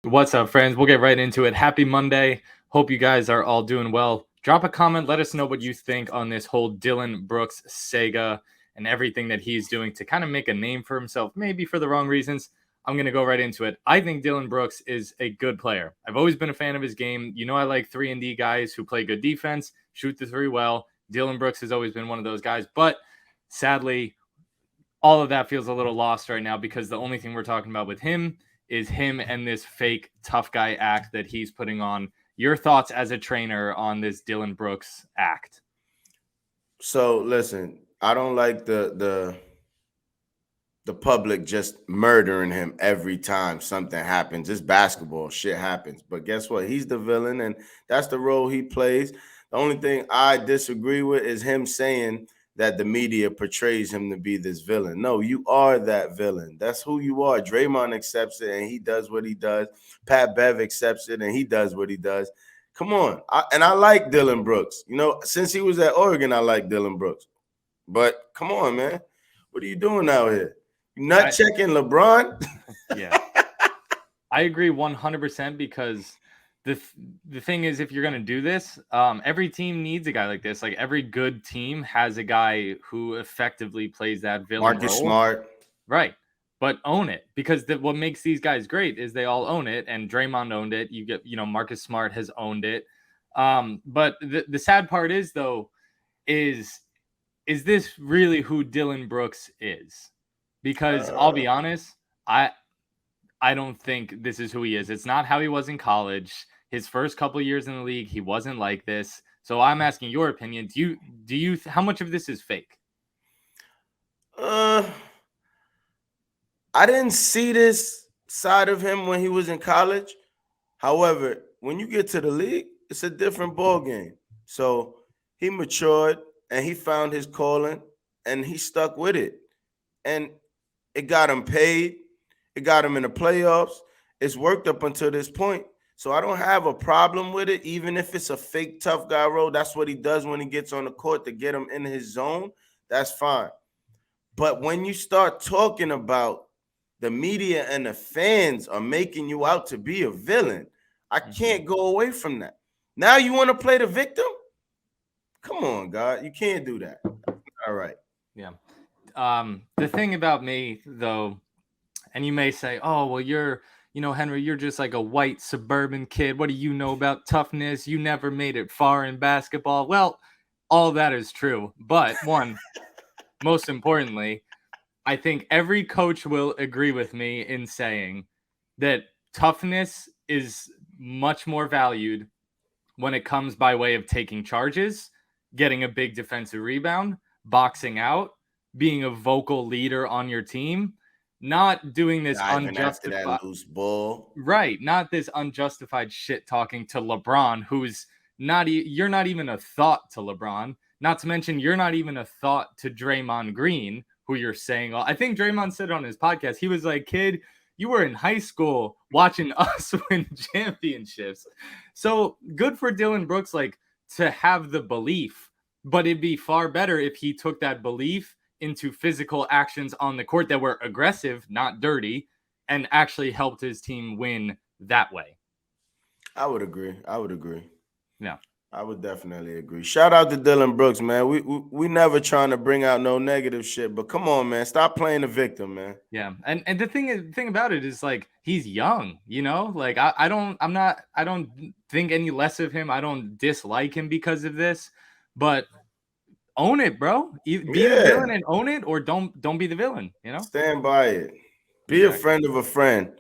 What's up, friends? We'll get right into it. Happy Monday. Hope you guys are all doing well. Drop a comment. Let us know what you think on this whole Dillon Brooks saga and everything that he's doing to kind of make a name for himself, maybe for the wrong reasons. I'm going to go right into it. I think Dillon Brooks is a good player. I've always been a fan of his game. You know, I like 3-and-D guys who play good defense, shoot the three well. Dillon Brooks has always been one of those guys. But sadly, all of that feels a little lost right now because the only thing we're talking about with him is him and this fake tough guy act that he's putting on. Your thoughts as a trainer on this Dillon Brooks act? So listen, I don't like the public just murdering him every time something happens. It's basketball, shit happens. But guess what? He's the villain, and that's the role he plays. The only thing I disagree with is him saying that the media portrays him to be this villain. No, you are that villain. That's who you are. Draymond accepts it, and he does what he does. Pat Bev accepts it, and he does what he does. Come on. I like Dillon Brooks. You know, since he was at Oregon, I like Dillon Brooks. But come on, man. What are you doing out here? You not checking LeBron? Yeah. I agree 100% because the thing is, if you're going to do this, every team needs a guy like this. Like every good team has a guy who effectively plays that villain Marcus role. Smart. Right. But own it, because what makes these guys great is they all own it, and Draymond owned it. You get, Marcus Smart has owned it. But the sad part is, though, is this really who Dillon Brooks is? Because I'll be honest, I don't think this is who he is. It's not how he was in college. His first couple years in the league, he wasn't like this. So I'm asking your opinion. Do you how much of this is fake? I didn't see this side of him when he was in college. However, when you get to the league, it's a different ball game. So he matured and he found his calling and he stuck with it. And it got him paid. It got him in the playoffs. It's worked up until this point. So I don't have a problem with it, even if it's a fake tough guy role. That's what he does when he gets on the court to get him in his zone. That's fine. But when you start talking about the media and the fans are making you out to be a villain, I can't go away from that. Now you want to play the victim? Come on, God. You can't do that. All right. Yeah. The thing about me, though, and you may say, oh, well, Henry, you're just like a white suburban kid. What do you know about toughness? You never made it far in basketball. Well, all that is true. But most importantly, I think every coach will agree with me in saying that toughness is much more valued when it comes by way of taking charges, getting a big defensive rebound, boxing out, being a vocal leader on your team, not doing this unjustified that loose ball. Right, not this unjustified shit talking to LeBron, who's not you're not even a thought to LeBron. Not to mention you're not even a thought to Draymond Green, who you're saying. I think Draymond said on his podcast, he was like, "Kid, you were in high school watching us win championships." So good for Dillon Brooks, like, to have the belief, but it'd be far better if he took that belief into physical actions on the court that were aggressive, not dirty, and actually helped his team win that way. I would agree. Yeah. I would definitely agree. Shout out to Dillon Brooks, man. We never trying to bring out no negative shit, but come on, man. Stop playing the victim, man. Yeah. And the thing about it is, like, he's young, Like, I don't think any less of him. I don't dislike him because of this, but own it, bro. Be the villain and own it, or don't be the villain, Stand by it. Be a friend of a friend.